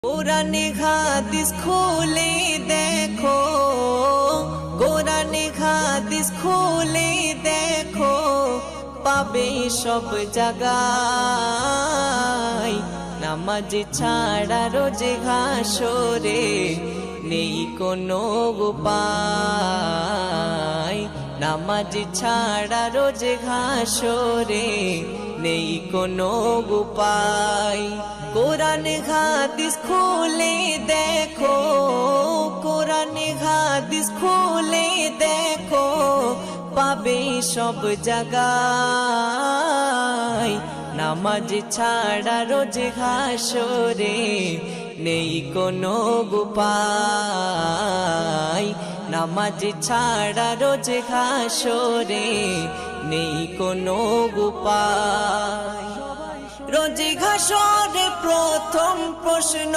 কোরআনে হাদিস খুলে দেখো, কোরআনে হাদিস খুলে দেখো, পাবে সব জায়গায়। নামাজ ছাড়া রোজে হাসরে নেই কোনো উপায়। নামাজ ছাড়া রোজে হাসরে নেই কোনো উপায়। কোরআনে হাদিস খুলে দেখো, কোরআনে হাদিস খুলে দেখো, পাবে সব জায়গায়। নামাজ ছাড়া রোজ হাসরে নেই কোনো উপায়। নামাজ ছাড়া রোজ হাসরে নেই কোনো উপায়। রোজ হাসরে প্রথম প্রশ্ন